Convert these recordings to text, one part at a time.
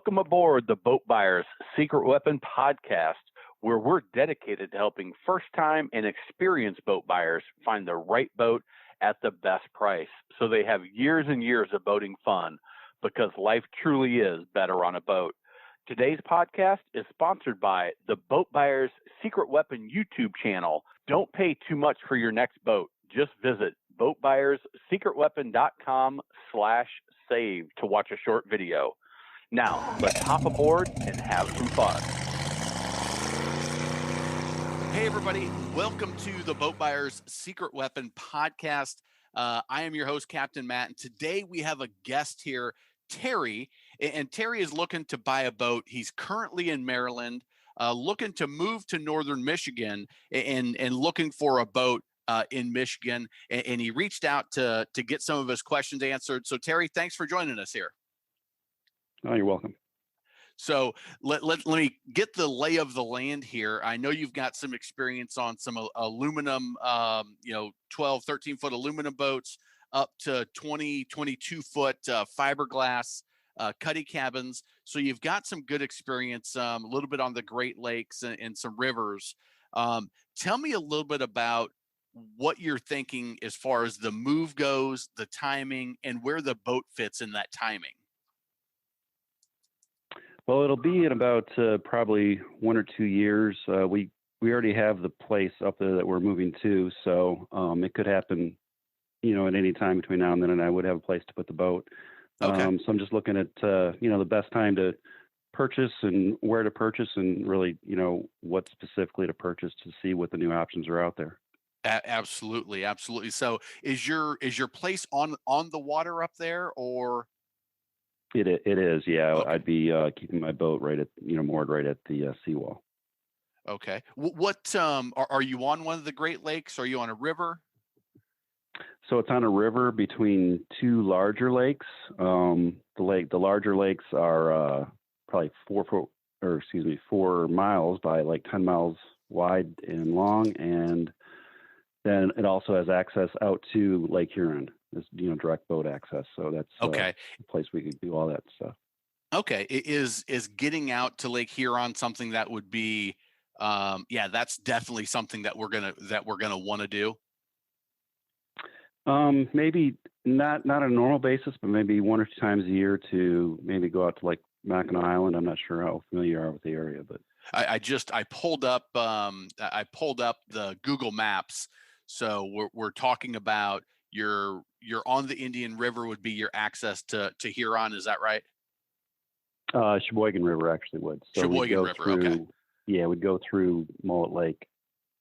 Welcome aboard the Boat Buyers Secret Weapon podcast, where we're dedicated to helping first-time and experienced boat buyers find the right boat at the best price so they have years and years of boating fun, because life truly is better on a boat. Today's podcast is sponsored by the Boat Buyers Secret Weapon YouTube channel. Don't pay too much for your next boat. Just visit boatbuyerssecretweapon.com/save to watch a short video. Now, let's hop aboard and have some fun. Hey, everybody. Welcome to the Boat Buyers Secret Weapon podcast. I am your host, Captain Matt, and today we have a guest here, Terry. And Terry is looking to buy a boat. He's currently in Maryland, looking to move to northern Michigan and looking for a boat in Michigan. And he reached out to get some of his questions answered. So, Terry, thanks for joining us here. Oh, you're welcome. So let me get the lay of the land here. I know you've got some experience on some aluminum, 12, 13-foot aluminum boats up to 20, 22-foot fiberglass Cuddy Cabins. So you've got some good experience, a little bit on the Great Lakes and some rivers. Tell me a little bit about what you're thinking as far as the move goes, the timing, and where the boat fits in that timing. Well, it'll be in about probably 1 or 2 years. We already have the place up there that we're moving to, so it could happen, at any time between now and then, and I would have a place to put the boat. Okay. So I'm just looking at, the best time to purchase and where to purchase and really, what specifically to purchase to see what the new options are out there. Absolutely. Absolutely. So is your place on the water up there, or? It is, yeah. Okay. I'd be keeping my boat right at, moored right at the seawall. Okay. What are you on one of the Great Lakes? Are you on a river? So it's on a river between two larger lakes. The larger lakes are probably 4 miles by like 10 miles wide and long, and then it also has access out to Lake Huron. There's direct boat access. So that's okay. A place we could do all that stuff. Okay. Is getting out to Lake Huron something that would be that's definitely something that we're gonna want to do? Maybe not on a normal basis, but maybe 1 or 2 times a year to maybe go out to like Mackinac Island. I'm not sure how familiar you are with the area, but I pulled up the Google Maps. So we're talking about you're on the Indian River would be your access to Huron. Is that right? Sheboygan River actually would. So Sheboygan River. Okay. Yeah, we'd go through Mullet Lake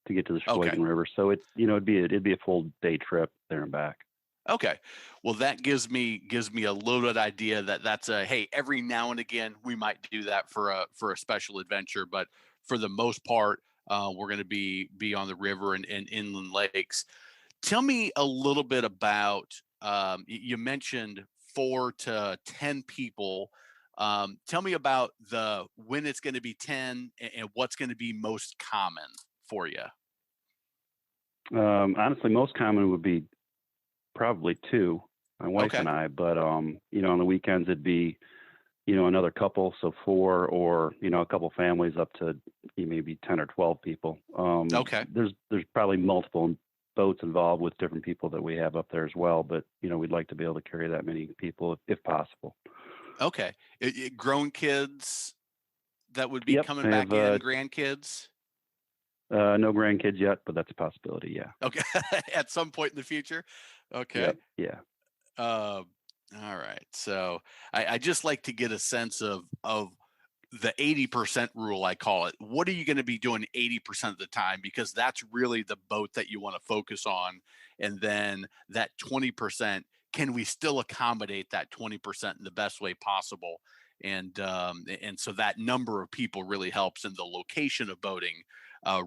to get to the Sheboygan River. So it'd be a full day trip there and back. Okay. Well, that gives me a little bit idea that's hey, every now and again we might do that for a special adventure, but for the most part, we're going to be on the river and inland lakes. Tell me a little bit about, you mentioned 4 to 10 people. Tell me about when it's going to be 10 and what's going to be most common for you. Honestly, most common would be probably 2, my wife and I, but, on the weekends it'd be, another couple, so 4, or, a couple families up to maybe 10 or 12 people. Okay. There's probably multiple boats involved with different people that we have up there as well, but, we'd like to be able to carry that many people if possible. Okay. Grown kids that would be coming back in, grandkids? No grandkids yet, but that's a possibility. Yeah. Okay. At some point in the future. Okay. Yep. Yeah. All right. So I just like to get a sense of the 80% rule, I call it. What are you going to be doing 80% of the time? Because that's really the boat that you want to focus on. And then that 20%, can we still accommodate that 20% in the best way possible? And so that number of people really helps, and the location of boating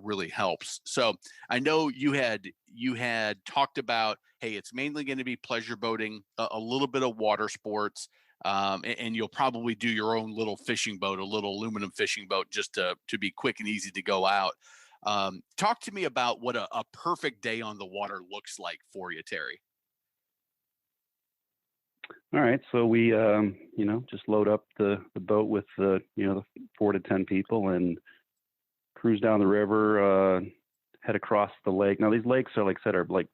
really helps. So I know you had talked about, hey, it's mainly going to be pleasure boating, a little bit of water sports, and you'll probably do your own little fishing boat, a little aluminum fishing boat, just to be quick and easy to go out. Talk to me about what a perfect day on the water looks like for you, Terry. All right, so we just load up the boat with the 4 to 10 people and cruise down the river, head across the lake. Now these lakes are, like I said, are like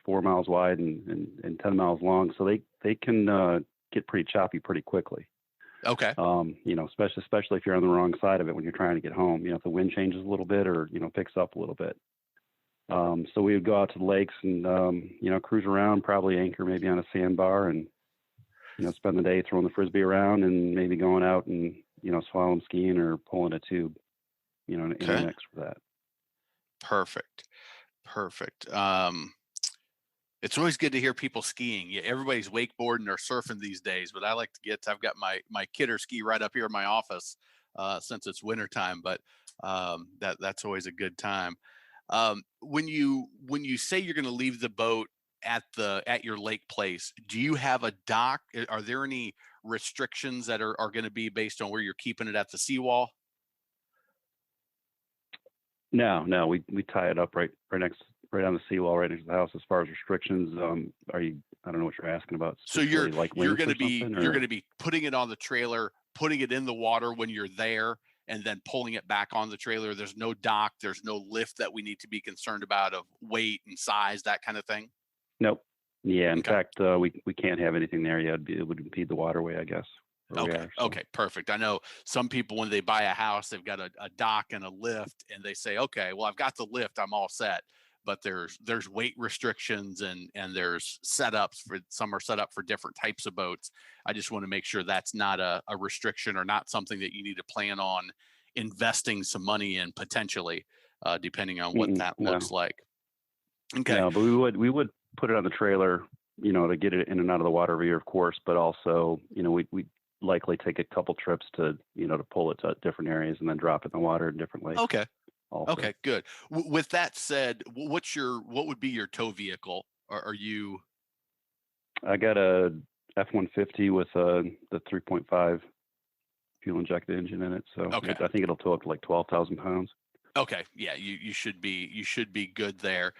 4 miles wide and 10 miles long, so they can get pretty choppy pretty quickly. Okay. Especially if you're on the wrong side of it when you're trying to get home. If the wind changes a little bit or picks up a little bit. So we would go out to the lakes and cruise around, probably anchor maybe on a sandbar, and spend the day throwing the frisbee around and maybe going out and slalom skiing or pulling a tube, in a mix for that. Perfect. It's always good to hear people skiing. Yeah, everybody's wakeboarding or surfing these days, but I like to I've got my kidder ski right up here in my office since it's wintertime, but that's always a good time. When you say you're going to leave the boat at your lake place, do you have a dock? Are there any restrictions that are going to be based on where you're keeping it at the seawall? No, we tie it up right on the seawall, right next to the house. As far as restrictions, I don't know what you're asking about. So you're going to be putting it on the trailer, putting it in the water when you're there, and then pulling it back on the trailer. There's no dock, there's no lift that we need to be concerned about of weight and size, that kind of thing. Nope. Yeah. In fact, we can't have anything there yet. It would impede the waterway, I guess. Okay, perfect. I know some people, when they buy a house, they've got a dock and a lift, and they say, okay, well, I've got the lift, I'm all set. But there's weight restrictions and there's setups for some are set up for different types of boats. I just want to make sure that's not a restriction or not something that you need to plan on investing some money in potentially, depending on what that looks like. Okay. No, but we would put it on the trailer, to get it in and out of the water every year, of course, but also, we likely take a couple trips to pull it to different areas and then drop it in the water in different lakes. Okay. Also. Okay, good. With that said, what would be your tow vehicle? Are you? I got a F-150 with the 3.5 fuel injected engine in it, so I think it'll tow up to like 12,000 pounds. Okay, yeah, you should be good there.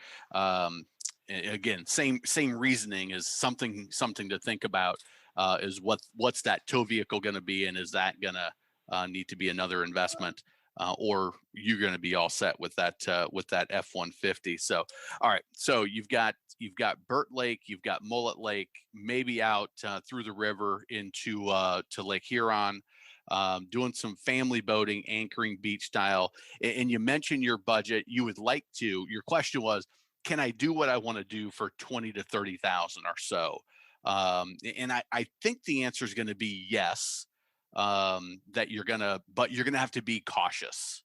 Again, same reasoning is something to think about. Is what's that tow vehicle going to be, and is that going to need to be another investment? Or you're going to be all set with that F-150. So, all right. So you've got Burt Lake, you've got Mullet Lake, maybe out through the river into to Lake Huron, doing some family boating, anchoring beach style. And you mentioned your budget. You would like to. Your question was, can I do what I want to do for 20 to 30,000 or so? And I think the answer is going to be yes. But you're gonna have to be cautious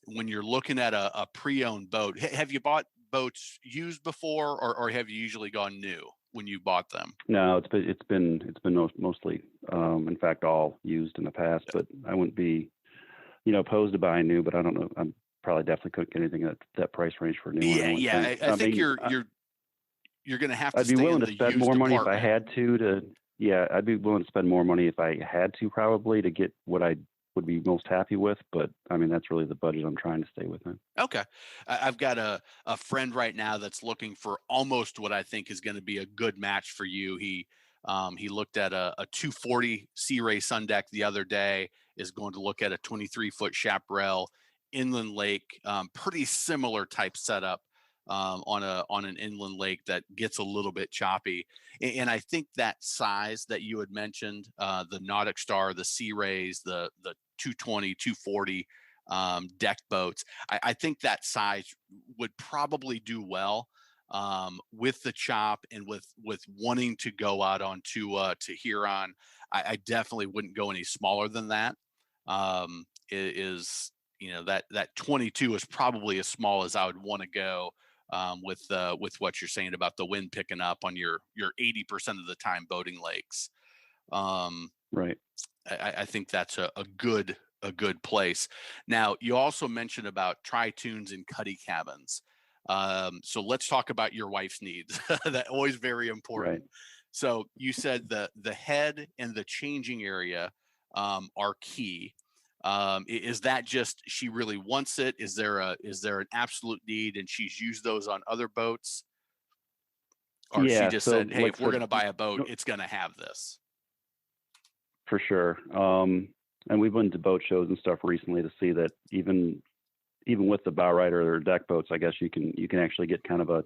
when you're looking at a pre-owned boat. Have you bought boats used before, or have you usually gone new when you bought them? No, it's been mostly, in fact, all used in the past. But I wouldn't be, opposed to buying new. But I don't know. I'm probably definitely couldn't get anything at that price range for new. I think you're going to have to. I'd be willing to spend more money if I had to. Yeah, I'd be willing to spend more money if I had to, probably, to get what I would be most happy with. But I mean, that's really the budget I'm trying to stay within. Okay. I've got a friend right now that's looking for almost what I think is going to be a good match for you. He looked at a 240 Sea Ray Sun Deck the other day, is going to look at a 23-foot Chaparral inland lake, pretty similar type setup. On an inland lake that gets a little bit choppy, and I think that size that you had mentioned, the Nautic Star, the Sea Rays, the 220, 240 deck boats, I think that size would probably do well with the chop and with wanting to go out onto to Huron. I definitely wouldn't go any smaller than that. That 22 is probably as small as I would want to go. With what you're saying about the wind picking up on your 80% of the time boating lakes. Right. I think that's a good place. Now, you also mentioned about Pontoons and Cuddy Cabins. So let's talk about your wife's needs. That's always very important. Right. So you said the head and the changing area are key. Is that just she really wants it? Is there an absolute need and she's used those on other boats? Or she just So said, hey, like if we're going to buy a boat, it's going to have this. for sure. And we've been to boat shows and stuff recently to see that even with the bow rider or deck boats, I guess you can actually get kind of a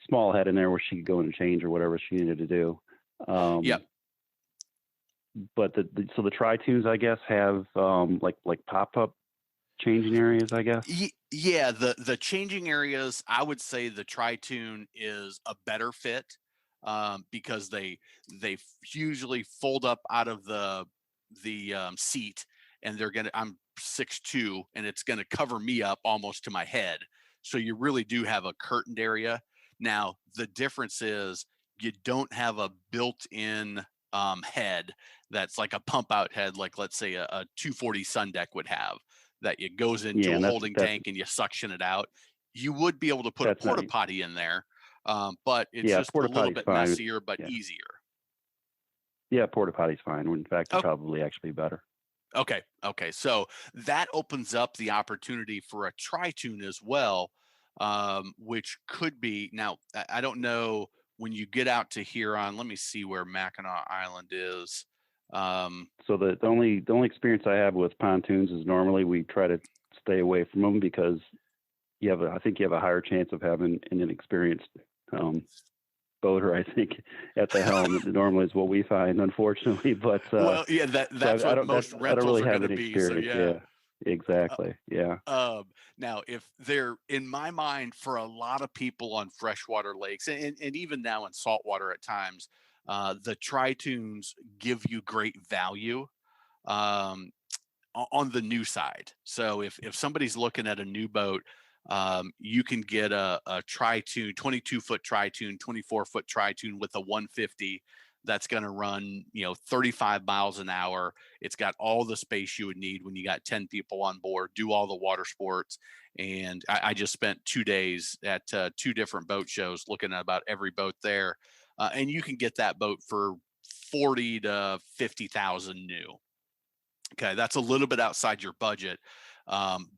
small head in there where she could go in and change or whatever she needed to do. Yep. But so the tri-tunes, I guess, have like pop-up changing areas, I guess. Yeah, the changing areas, I would say the tri-tune is a better fit, because they usually fold up out of the seat, and I'm 6'2", and it's gonna cover me up almost to my head. So you really do have a curtained area. Now the difference is you don't have a built-in head that's like a pump out head, like let's say a 240 Sun Deck would have, that it goes into a holding tank and you suction it out. You would be able to put a porta potty in there, but it's just a little bit messier, but easier. Yeah, porta potty's fine. In fact, it's probably actually better. Okay. So that opens up the opportunity for a tri-tune as well, which could be, now I don't know, when you get out to Huron, let me see where Mackinac Island is. So the only experience I have with pontoons is normally we try to stay away from them because I think you have a higher chance of having an inexperienced boater, I think, at the helm. Normally is what we find, unfortunately. But well, yeah, that's what most rentals are going to be. So yeah, exactly. Yeah. Now, if they're, in my mind, for a lot of people on freshwater lakes, and even now in saltwater at times, the tri-tunes give you great value on the new side. So if somebody's looking at a new boat, you can get a tri-tune, 22-foot tri-tune, 24-foot tri-tune with a 150 that's going to run 35 miles an hour. It's got all the space you would need when you got 10 people on board, do all the water sports. And I just spent 2 days at 2 different boat shows looking at about every boat there, and you can get that boat for 40 to 50,000 new. Okay, that's a little bit outside your budget,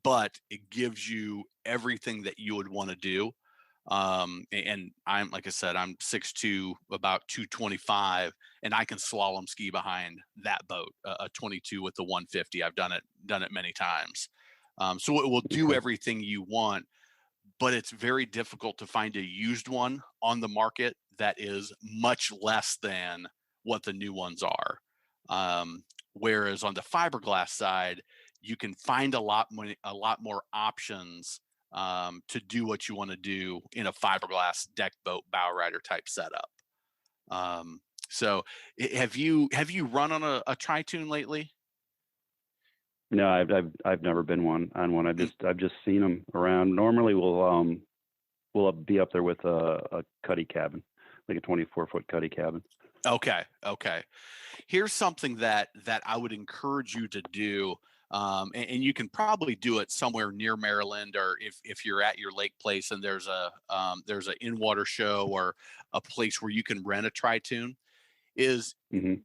but it gives you everything that you would want to do. And I'm, like I said, I'm 6'2", about 225, and I can slalom ski behind that boat, a 22 with the 150. I've done it many times. So it will do everything you want, but it's very difficult to find a used one on the market that is much less than what the new ones are. Whereas on the fiberglass side, you can find a lot more options to do what you want to do in a fiberglass deck boat bow rider type setup. So have you run on a tri-tune lately? No, I've never been on one. I've just seen them around. Normally we'll be up there with a Cuddy cabin, like a 24-foot Cuddy cabin. Okay. Here's something that I would encourage you to do, and you can probably do it somewhere near Maryland, or if you're at your lake place and there's an in-water show or a place where you can rent a tri-tune, is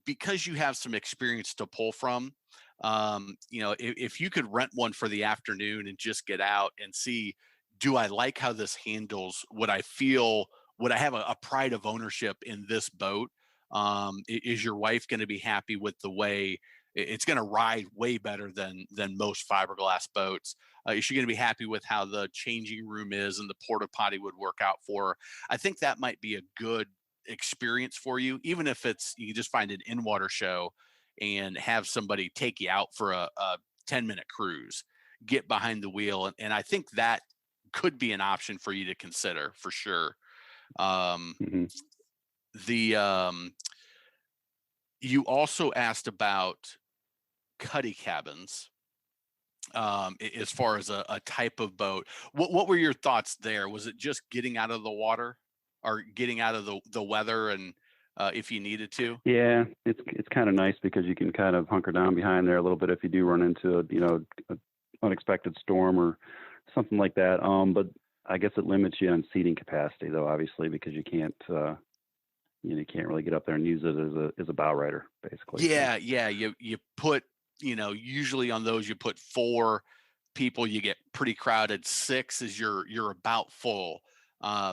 because you have some experience to pull from. If you could rent one for the afternoon and just get out and see, do I like how this handles? Would I have a pride of ownership in this boat? Is your wife going to be happy with the way it's going to ride way better than most fiberglass boats? Is she going to be happy with how the changing room is and the porta potty would work out for her? I think that might be a good experience for you, even if you just find an in-water show and have somebody take you out for a 10-minute cruise, get behind the wheel. And I think that could be an option for you to consider for sure. You also asked about Cuddy Cabins, as far as a type of boat. What were your thoughts there? Was it just getting out of the water or getting out of the weather, and if you needed to? Yeah, it's kind of nice because you can kind of hunker down behind there a little bit if you do run into a unexpected storm or something like that. But I guess it limits you on seating capacity, though, obviously, because you can't you can't really get up there and use it as a bow rider, basically. Yeah. You put, usually on those you put 4 people, you get pretty crowded. 6 is you're about full.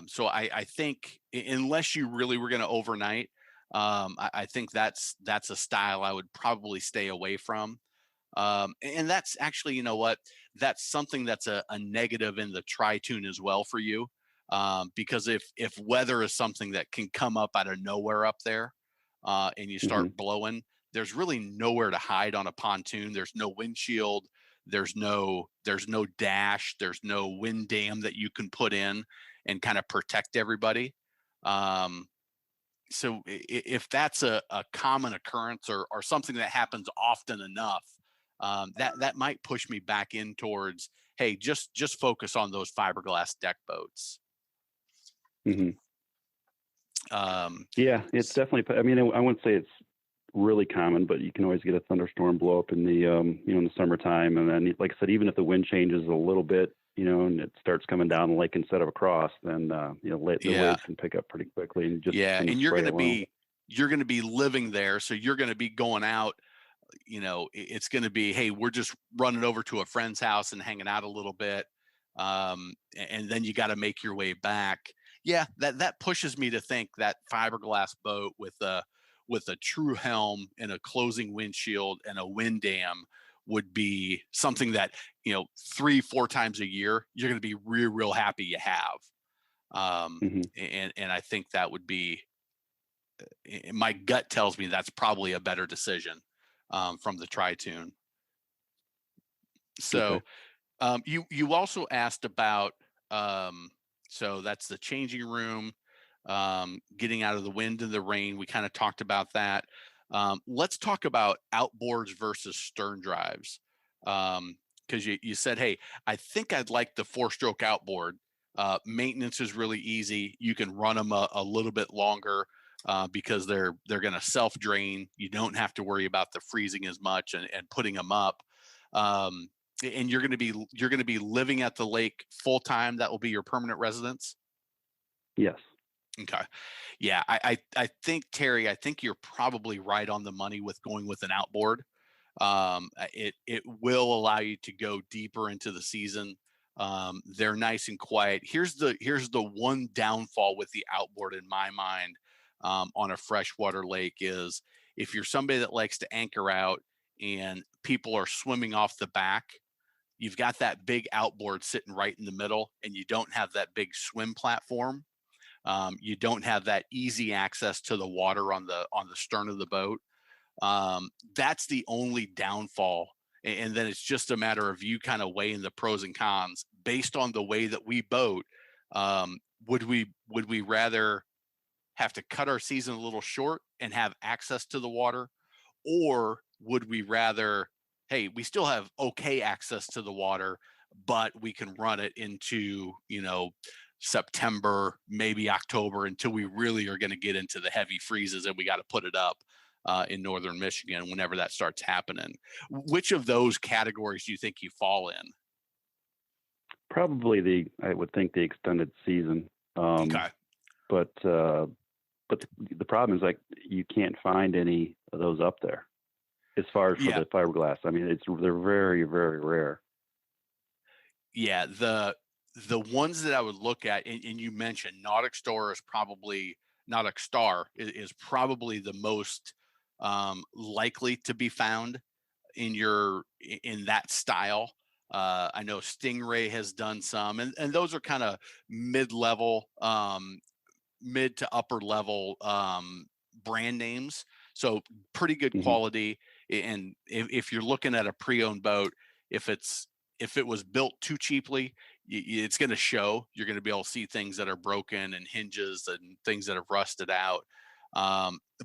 So I think unless you really were going to overnight, I think that's a style I would probably stay away from. And that's actually, you know what, that's something that's a negative in the tri-tune as well for you. Because if weather is something that can come up out of nowhere up there, and you start blowing, there's really nowhere to hide on a pontoon. There's no windshield. There's no dash. There's no wind dam that you can put in and kind of protect everybody. So if that's a common occurrence or something that happens often enough, that might push me back in towards, hey, just focus on those fiberglass deck boats. Yeah, it's definitely. I mean, I wouldn't say it's really common, but you can always get a thunderstorm blow up in the in the summertime, and then, like I said, even if the wind changes a little bit, and it starts coming down the lake instead of across, then the waves can pick up pretty quickly and just and you're going to be living there, so you're going to be going out. It's going to be, hey, we're just running over to a friend's house and hanging out a little bit, and then you got to make your way back. Yeah, that pushes me to think that fiberglass boat with a true helm and a closing windshield and a wind dam would be something that 3-4 times a year you're going to be real happy you have. And I think that would be, my gut tells me that's probably a better decision from the tri-tune. So you also asked about so that's the changing room, getting out of the wind and the rain. We kind of talked about that. Let's talk about outboards versus stern drives. Because you said, hey, I think I'd like the 4-stroke outboard. Maintenance is really easy. You can run them a little bit longer because they're going to self-drain. You don't have to worry about the freezing as much and putting them up. And you're going to be living at the lake full time. That will be your permanent residence. Yes. Okay. Yeah. I think, Terry, I think you're probably right on the money with going with an outboard. It will allow you to go deeper into the season. They're nice and quiet. Here's the one downfall with the outboard in my mind, on a freshwater lake is if you're somebody that likes to anchor out and people are swimming off the back, you've got that big outboard sitting right in the middle and you don't have that big swim platform. You don't have that easy access to the water on the stern of the boat. That's the only downfall. And then it's just a matter of you kind of weighing the pros and cons based on the way that we boat. Would we rather have to cut our season a little short and have access to the water, or would we rather, hey, we still have okay access to the water, but we can run it into September, maybe October, until we really are going to get into the heavy freezes and we got to put it up in northern Michigan whenever that starts happening. Which of those categories do you think you fall in? Probably I would think the extended season. Okay. But the problem is, like, you can't find any of those up there as far as for the fiberglass. I mean, they're very, very rare. Yeah. The ones that I would look at, and you mentioned Nautic Star is probably the most likely to be found in that style. I know Stingray has done some, and those are kind of mid-level, mid to upper level brand names. So pretty good quality. And if you're looking at a pre-owned boat, if it was built too cheaply, it's going to show. You're going to be able to see things that are broken and hinges and things that have rusted out.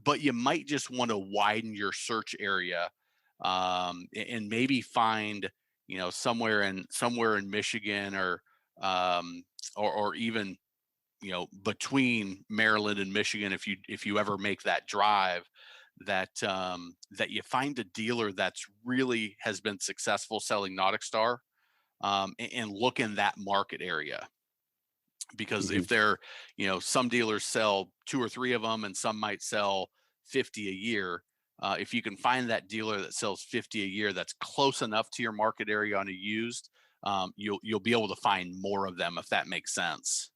But you might just want to widen your search area, and maybe find, somewhere in Michigan or even, between Maryland and Michigan, if you ever make that drive, that you find a dealer that's really has been successful selling Nautic Star, and look in that market area. Because if they're, some dealers sell 2 or 3 of them and some might sell 50 a year. If you can find that dealer that sells 50 a year that's close enough to your market area on a used, you'll be able to find more of them, if that makes sense.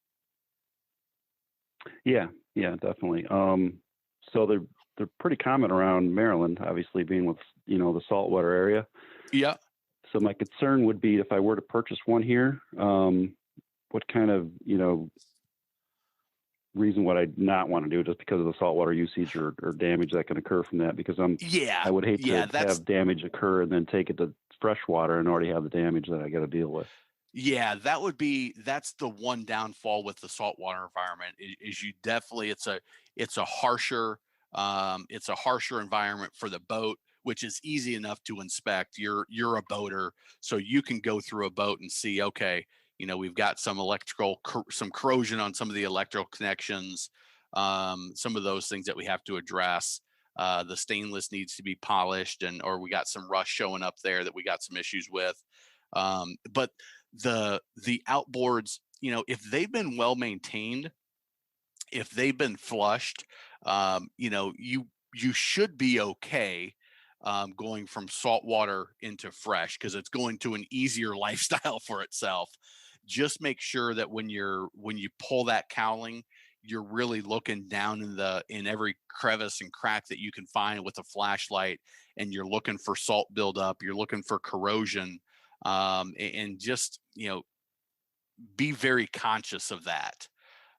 Yeah, yeah, definitely. So they're pretty common around Maryland, obviously being with the saltwater area. Yeah. So my concern would be if I were to purchase one here, what kind of reason would I not want to do it, just because of the saltwater usage or damage that can occur from that? Because Yeah. I would hate Yeah. to have damage occur and then take it to freshwater and already have the damage that I got to deal with. Yeah, that's the one downfall with the saltwater environment is you definitely it's a harsher environment for the boat, which is easy enough to inspect. You're a boater, so you can go through a boat and see, okay, we've got some some corrosion on some of the electrical connections, some of those things that we have to address. The stainless needs to be polished, or we got some rust showing up there that we got some issues with. But the outboards, if they've been well maintained, if they've been flushed, you should be okay, going from saltwater into fresh, because it's going to an easier lifestyle for itself. Just make sure that when you pull that cowling, you're really looking down in every crevice and crack that you can find with a flashlight, and you're looking for salt buildup, you're looking for corrosion, and just be very conscious of that.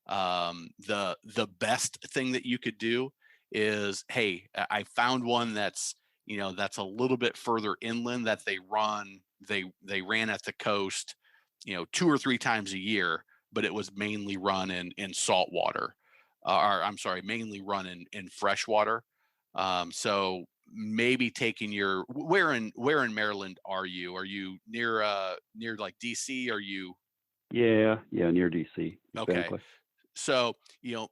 The best thing that you could do is, hey, I found one that's that's a little bit further inland, that they ran at the coast 2 or 3 times a year, but it was mainly run in salt water, or I'm sorry, mainly run in fresh water. So maybe taking where in Maryland are you? Are you near like DC? Are you Yeah, near DC, okay? exactly. So,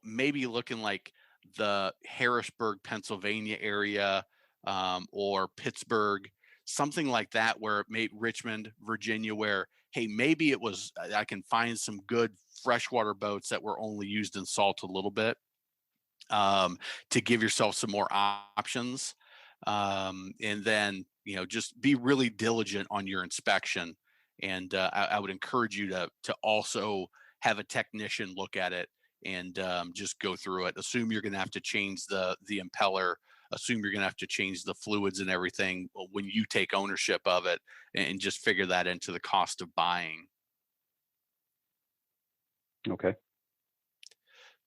maybe looking like the Harrisburg, Pennsylvania area, or Pittsburgh, something like that, where it may Richmond, Virginia, where, hey, maybe I can find some good freshwater boats that were only used in salt a little bit, to give yourself some more options. And then, just be really diligent on your inspection. And I would encourage you to also have a technician look at it, and just go through it. Assume you're going to have to change the impeller. Assume you're going to have to change the fluids and everything when you take ownership of it, and just figure that into the cost of buying. Okay.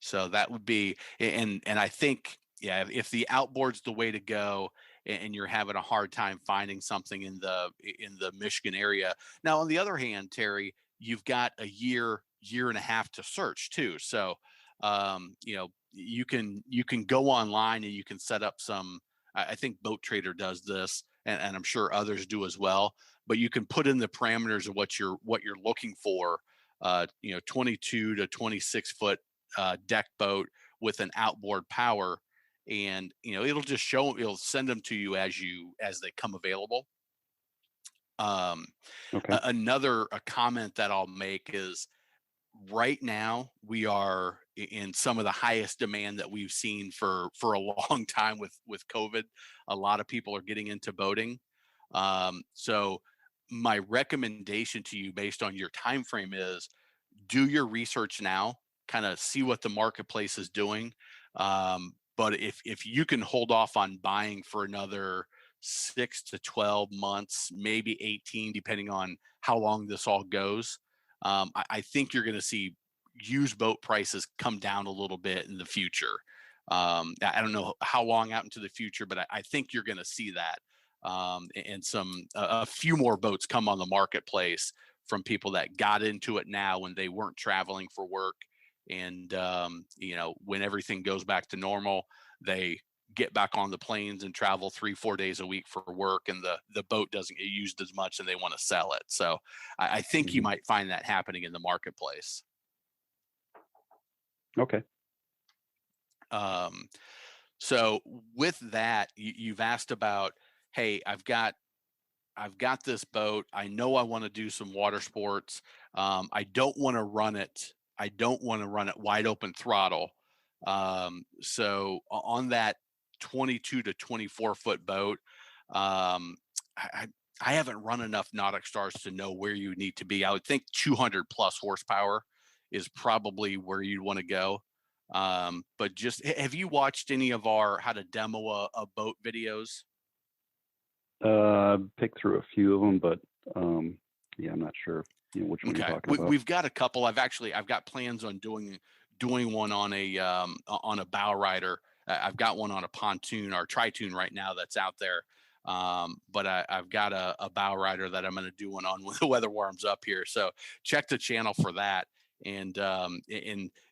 So that would be, and I think, yeah, if the outboard's the way to go, and you're having a hard time finding something in the Michigan area. Now, on the other hand, Terry, you've got a year and a half to search too. So, you can go online and you can set up some. I think Boat Trader does this, and I'm sure others do as well. But you can put in the parameters of what you're looking for. 22 to 26 foot deck boat with an outboard power, and it'll send them to you as they come available. um Okay. Another comment that I'll make is, right now we are in some of the highest demand that we've seen for a long time with COVID. A lot of people are getting into boating. So my recommendation to you, based on your time frame, is do your research now, kind of see what the marketplace is doing. But if you can hold off on buying for another 6 to 12 months, maybe 18, depending on how long this all goes, I think you're going to see used boat prices come down a little bit in the future. I don't know how long out into the future, but I think you're going to see that, and a few more boats come on the marketplace from people that got into it now when they weren't traveling for work. And when everything goes back to normal, they get back on the planes and travel 3-4 days a week for work, and the boat doesn't get used as much and they want to sell it. So I think you Hmm. might find that happening in the marketplace. Okay. um, so with that, you've asked about, hey, I've got this boat. I know I want to do some water sports. I don't want to run it. I don't want to run it wide open throttle. So on that 22 to 24 foot boat, um, I haven't run enough Nautic Stars to know where you need to be. I would think 200 plus horsepower is probably where you'd want to go. But just, have you watched any of our how to demo a boat videos? Picked through a few of them, but yeah, I'm not sure which one you're talking about. We've got a couple. I've got plans on doing one on a bow rider. I've got one on a pontoon or tritoon right now that's out there. But I've got a bow rider that I'm going to do one on when the weather warms up here. So check the channel for that. And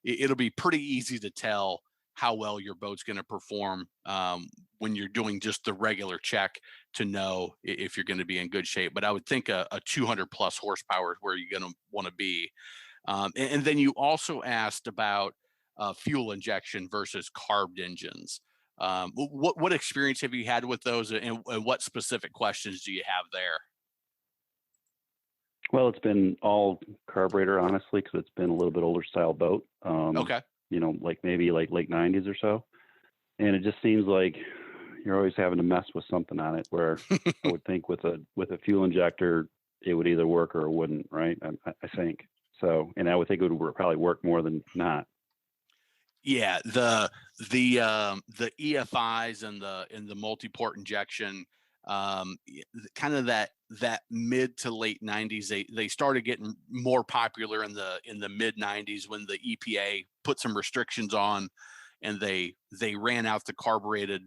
it'll be pretty easy to tell how well your boat's going to perform when you're doing just the regular check to know if you're going to be in good shape. But I would think a 200 plus horsepower is where you're going to want to be. And then you also asked about fuel injection versus carbed engines. What experience have you had with those, and what specific questions do you have there? Well, it's been all carburetor, honestly, because it's been a little bit older style boat. Okay. Like maybe like late 90s or so. And it just seems like you're always having to mess with something on it, where I would think with a fuel injector, it would either work or it wouldn't, right? I think so. And I would think it would probably work more than not. Yeah, the EFIs and the multi-port injection, kind of that mid to late 90s, they started getting more popular in the mid 90s when the EPA put some restrictions on, and they ran out the carbureted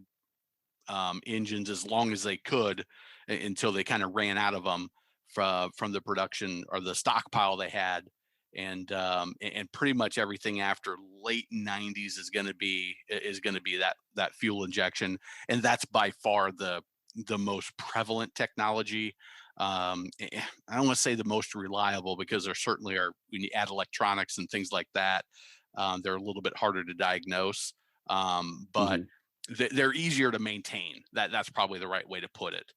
engines as long as they could until they kind of ran out of them from the production or the stockpile they had. And pretty much everything after late 90s is going to be that fuel injection, and that's by far the most prevalent technology. I don't want to say the most reliable, because there certainly are, when you add electronics and things like that, they're a little bit harder to diagnose, but they're easier to maintain. That's probably the right way to put it.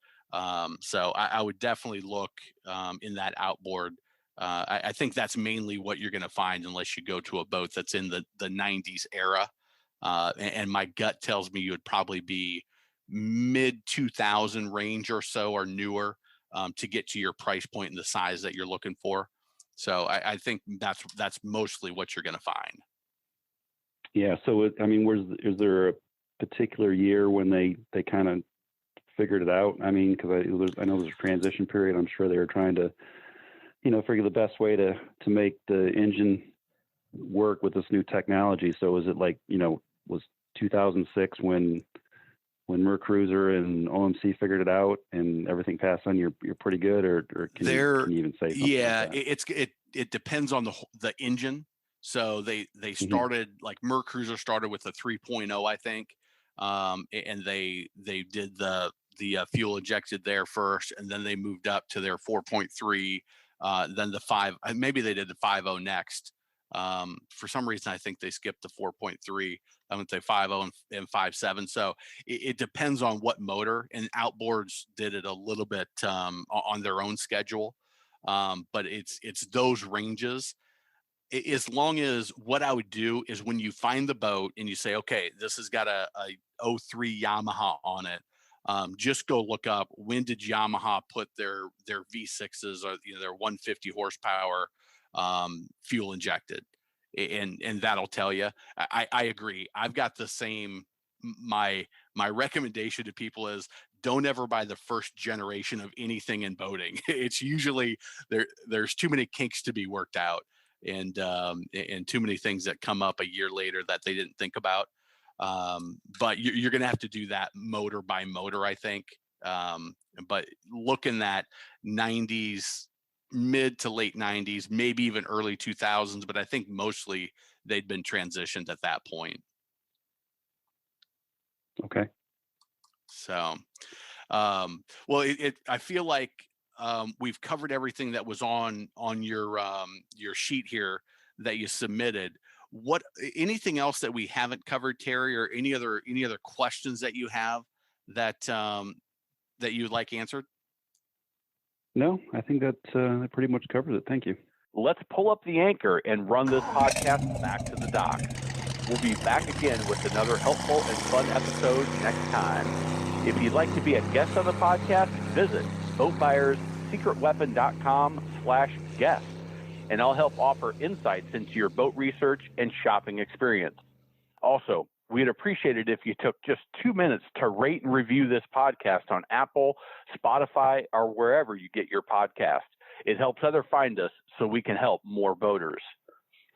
So I would definitely look in that outboard. I think that's mainly what you're going to find, unless you go to a boat that's in the 90s era. And my gut tells me you would probably be mid 2000 range or so, or newer, to get to your price point and the size that you're looking for. So I think that's mostly what you're going to find. Yeah. So is there a particular year when they kind of figured it out? I mean, because I know there's a transition period. I'm sure they were trying to figure the best way to make the engine work with this new technology. So is it like, was 2006 when Mercruiser and OMC figured it out and everything passed on, you're pretty good, or can you even say something? Yeah, like that? it depends on the engine. So they started, like Mercruiser started with a 3.0, I think. And they did the fuel injected there first, and then they moved up to their 4.3. Then the 5, maybe they did the 5.0 next. For some reason, I think they skipped the 4.3. I would say 5.0 and 5.7. So it depends on what motor, and Outboards did it a little bit on their own schedule. But it's those ranges. As long as, what I would do is, when you find the boat and you say, okay, this has got a 03 Yamaha on it, just go look up, when did Yamaha put their V6s, or their 150 horsepower fuel injected, and that'll tell you. I agree. I've got the same. My recommendation to people is, don't ever buy the first generation of anything in boating. It's usually there's too many kinks to be worked out, and too many things that come up a year later that they didn't think about. But you're going to have to do that motor by motor, I think. But looking at 90s, mid to late 90s, maybe even early 2000s, but I think mostly they'd been transitioned at that point. Okay. So, well, I feel like we've covered everything that was on your sheet here that you submitted. Anything else that we haven't covered, Terry, or any other questions that you have that you'd like answered? No, I think that pretty much covers it. Thank you. Let's pull up the anchor and run this podcast back to the dock. We'll be back again with another helpful and fun episode next time. If you'd like to be a guest on the podcast, visit boatbuyerssecretweapon.com/guest, and I'll help offer insights into your boat research and shopping experience. Also, we'd appreciate it if you took just 2 minutes to rate and review this podcast on Apple, Spotify, or wherever you get your podcast. It helps others find us so we can help more boaters.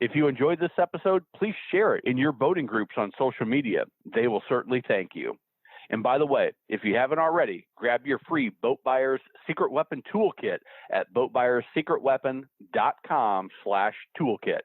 If you enjoyed this episode, please share it in your boating groups on social media. They will certainly thank you. And by the way, if you haven't already, grab your free Boat Buyers Secret Weapon Toolkit at boatbuyerssecretweapon.com/toolkit.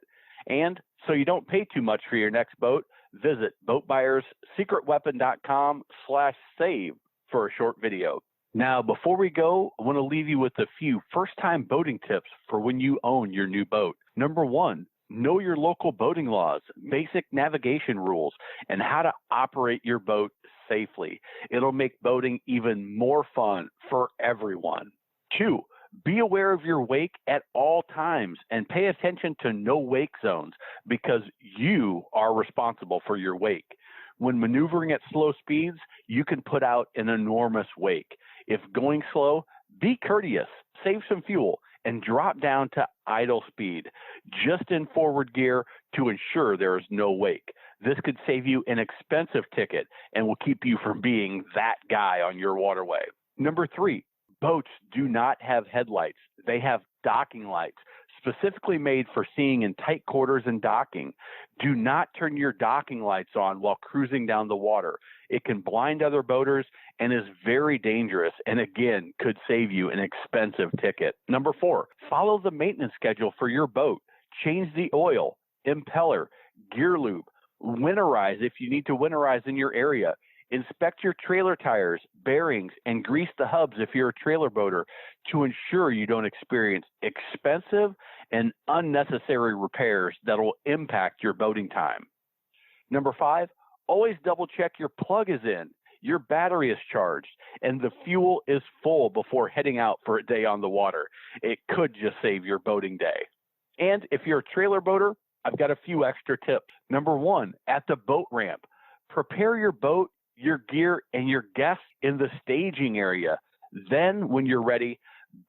And so you don't pay too much for your next boat, visit boatbuyerssecretweapon.com/save for a short video. Now, before we go, I want to leave you with a few first-time boating tips for when you own your new boat. Number 1, know your local boating laws, basic navigation rules, and how to operate your boat safely. It'll make boating even more fun for everyone. 2, be aware of your wake at all times and pay attention to no wake zones because you are responsible for your wake. When maneuvering at slow speeds, you can put out an enormous wake. If going slow, be courteous, save some fuel, and drop down to idle speed, just in forward gear to ensure there is no wake. This could save you an expensive ticket and will keep you from being that guy on your waterway. Number 3, boats do not have headlights. They have docking lights, specifically made for seeing in tight quarters and docking. Do not turn your docking lights on while cruising down the water. It can blind other boaters and is very dangerous and, again, could save you an expensive ticket. Number 4, follow the maintenance schedule for your boat. Change the oil, impeller, gear lube, winterize if you need to winterize in your area. Inspect your trailer tires, bearings, and grease the hubs if you're a trailer boater to ensure you don't experience expensive and unnecessary repairs that will impact your boating time. Number 5, always double check your plug is in, your battery is charged, and the fuel is full before heading out for a day on the water. It could just save your boating day. And if you're a trailer boater, I've got a few extra tips. Number 1, at the boat ramp, prepare your boat, your gear, and your guests in the staging area. Then, when you're ready,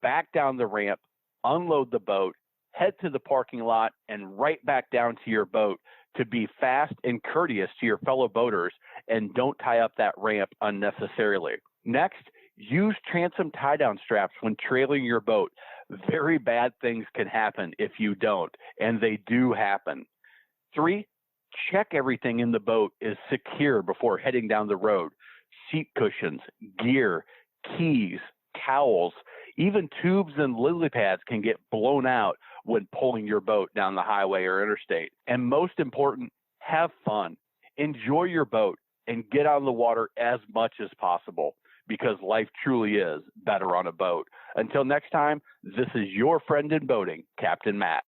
back down the ramp, unload the boat, head to the parking lot, and right back down to your boat to be fast and courteous to your fellow boaters and don't tie up that ramp unnecessarily. Next, use transom tie-down straps when trailing your boat. Very bad things can happen if you don't, and they do happen. 3, check everything in the boat is secure before heading down the road. Seat cushions, gear, keys, towels, even tubes and lily pads can get blown out when pulling your boat down the highway or interstate. And most important, have fun. Enjoy your boat and get on the water as much as possible because life truly is better on a boat. Until next time, this is your friend in boating, Captain Matt.